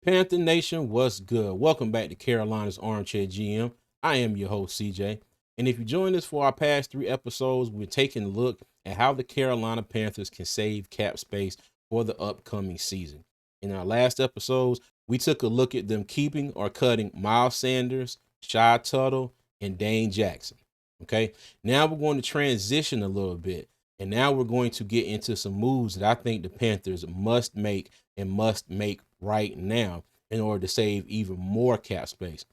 Panther Nation, what's good? Welcome back to Carolina's Armchair GM. I am your host, CJ. And if you joined us for our past 3 episodes, we're taking a look at how the Carolina Panthers can save cap space for the upcoming season. In our last episodes, we took a look at them keeping or cutting Miles Sanders, Shy Tuttle, and Dane Jackson. Okay, now we're going to transition a little bit. And now we're going to get into some moves that I think the Panthers must make and must make right now in order to save even more cap space.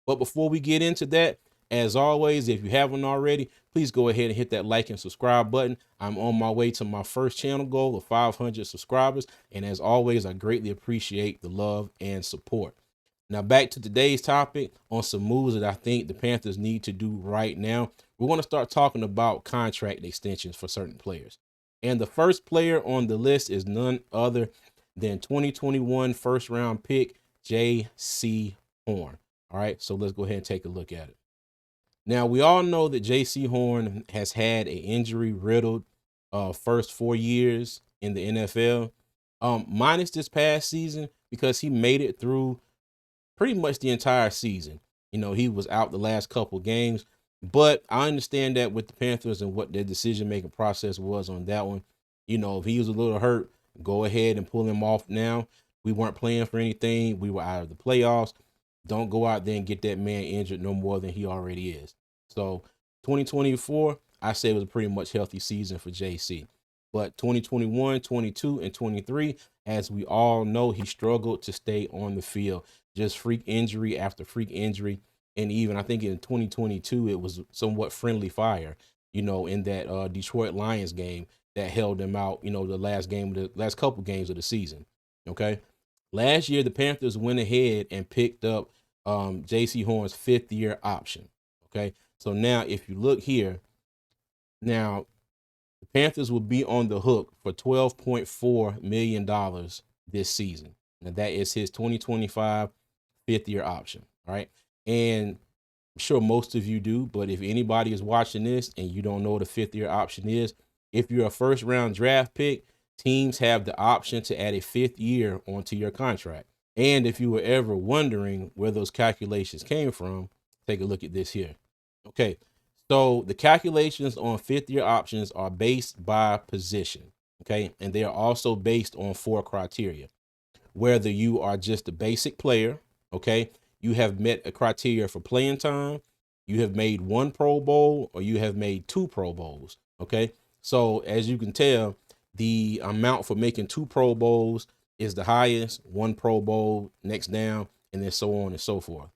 But before we get into that, as always, if you haven't already, please go ahead and hit that like and subscribe button. I'm on my way to my first channel goal of 500 subscribers. And as always, I greatly appreciate the love and support. Now, back to today's topic on some moves that I think the Panthers need to do right now. We're going to start talking about contract extensions for certain players. And the first player on the list is none other than 2021 first round pick, Jaycee Horn. All right, so let's go ahead and take a look at it. Now, we all know that Jaycee Horn has had an injury riddled first 4 years in the NFL, minus this past season because he made it through pretty much the entire season. You know, he was out the last couple games, but I understand that with the Panthers and what their decision-making process was on that one. You know, if he was a little hurt, go ahead and pull him off now. We weren't playing for anything. We were out of the playoffs. Don't go out there and get that man injured no more than he already is. So 2024, I say it was a pretty much healthy season for Jaycee. But 2021, 22, and 23, as we all know, he struggled to stay on the field. Just freak injury after freak injury. And even I think in 2022, it was somewhat friendly fire, you know, in that Detroit Lions game that held them out, you know, the last couple games of the season. Okay. Last year, the Panthers went ahead and picked up Jaycee Horn's 5th-year option. Okay. So now if you look here, now the Panthers will be on the hook for $12.4 million this season. Now that is his 2025 5th-year option. All right. And I'm sure most of you do, but if anybody is watching this and you don't know what a 5th-year option is, if you're a first round draft pick, teams have the option to add a 5th year onto your contract. And if you were ever wondering where those calculations came from, take a look at this here. Okay. So the calculations on 5th-year options are based by position. Okay. And they are also based on 4 criteria. Whether you are just a basic player, okay, you have met a criteria for playing time, you have made 1 Pro Bowl, or you have made 2 Pro Bowls. Okay. So as you can tell, the amount for making 2 Pro Bowls is the highest, 1 Pro Bowl next down, and then so on and so forth.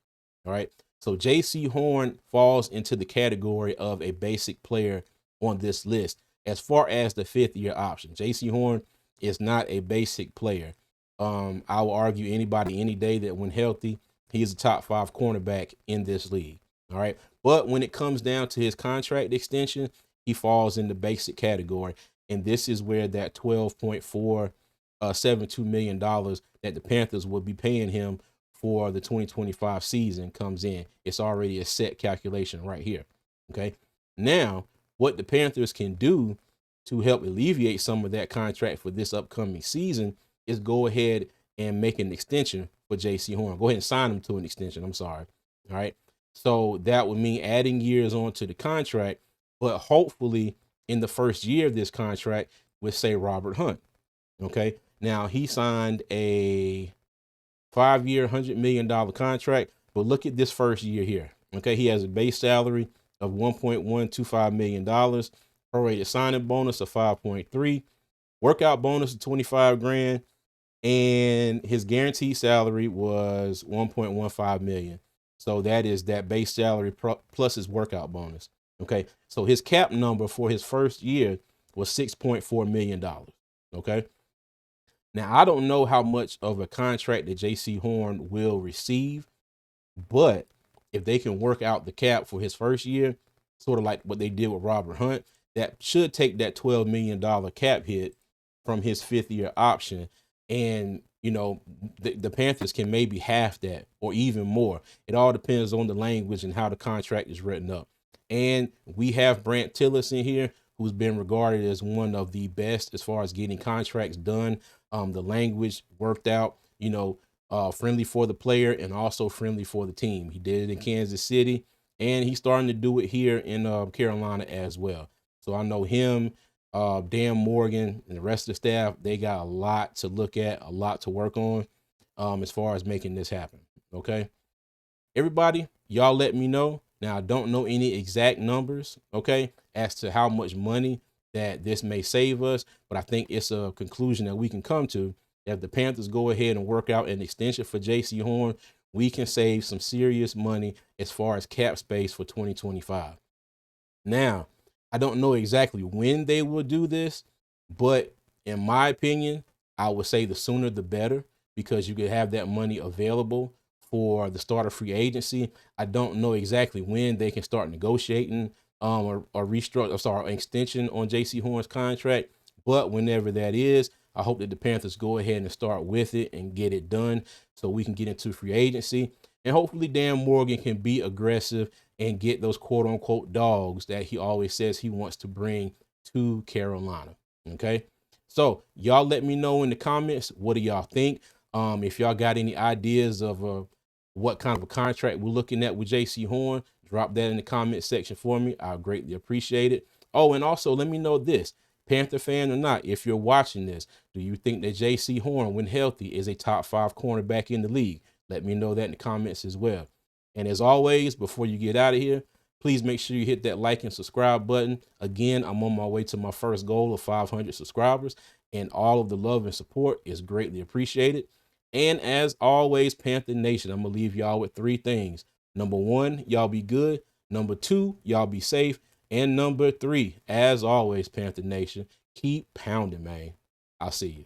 All right. So Jaycee Horn falls into the category of a basic player on this list. As far as the 5th-year option, Jaycee Horn is not a basic player. I will argue anybody any day that when healthy, he is a top 5 cornerback in this league. All right. But when it comes down to his contract extension, he falls in the basic category. And this is where that $12.472 million that the Panthers will be paying him for the 2025 season comes in. It's already a set calculation right here. Okay. Now, what the Panthers can do to help alleviate some of that contract for this upcoming season is go ahead and make an extension for Jaycee Horn. Go ahead and sign him to an extension. I'm sorry. All right. So that would mean adding years onto the contract, but hopefully in the first year of this contract with, say, Robert Hunt. Okay. Now he signed a 5-year, $100 million contract, but look at this first year here. Okay. He has a base salary of $1.125 million, prorated signing bonus of 5.3, workout bonus of 25 grand, and his guaranteed salary was 1.15 million. So that is that base salary plus his workout bonus. Okay. So his cap number for his first year was $6.4 million. Okay. Now, I don't know how much of a contract that Jaycee Horn will receive, but if they can work out the cap for his first year, sort of like what they did with Robert Hunt, that should take that $12 million cap hit from his 5th-year option. And, you know, the Panthers can maybe half that or even more. It all depends on the language and how the contract is written up. And we have Brant Tillis in here, who's been regarded as one of the best as far as getting contracts done. The language worked out, you know, friendly for the player and also friendly for the team. He did it in Kansas City, and he's starting to do it here in Carolina as well. So I know him, Dan Morgan, and the rest of the staff, they got a lot to look at, a lot to work on as far as making this happen. Okay. Everybody, y'all let me know. Now, I don't know any exact numbers, okay, as to how much money that this may save us, but I think it's a conclusion that we can come to. If the Panthers go ahead and work out an extension for Jaycee Horn, we can save some serious money as far as cap space for 2025. Now, I don't know exactly when they will do this, but in my opinion, I would say the sooner the better, because you could have that money available for the start of free agency. I don't know exactly when they can start negotiating or restructure, sorry, extension on Jaycee Horn's contract, but whenever that is, I hope that the Panthers go ahead and start with it and get it done so we can get into free agency. And hopefully Dan Morgan can be aggressive and get those quote unquote dogs that he always says he wants to bring to Carolina. Okay. So y'all let me know in the comments, what do y'all think? If y'all got any ideas of what kind of a contract we're looking at with Jaycee Horn, drop that in the comment section for me. I'll greatly appreciate it. Oh, and also let me know this, Panther fan or not, if you're watching this, do you think that Jaycee Horn, when healthy, is a top 5 cornerback in the league? Let me know that in the comments as well. And as always, before you get out of here, please make sure you hit that like and subscribe button. Again, I'm on my way to my first goal of 500 subscribers, and all of the love and support is greatly appreciated. And as always, Panther Nation, I'm going to leave y'all with 3 things. Number 1, y'all be good. Number 2, y'all be safe. And number 3, as always, Panther Nation, keep pounding, man. I'll see you.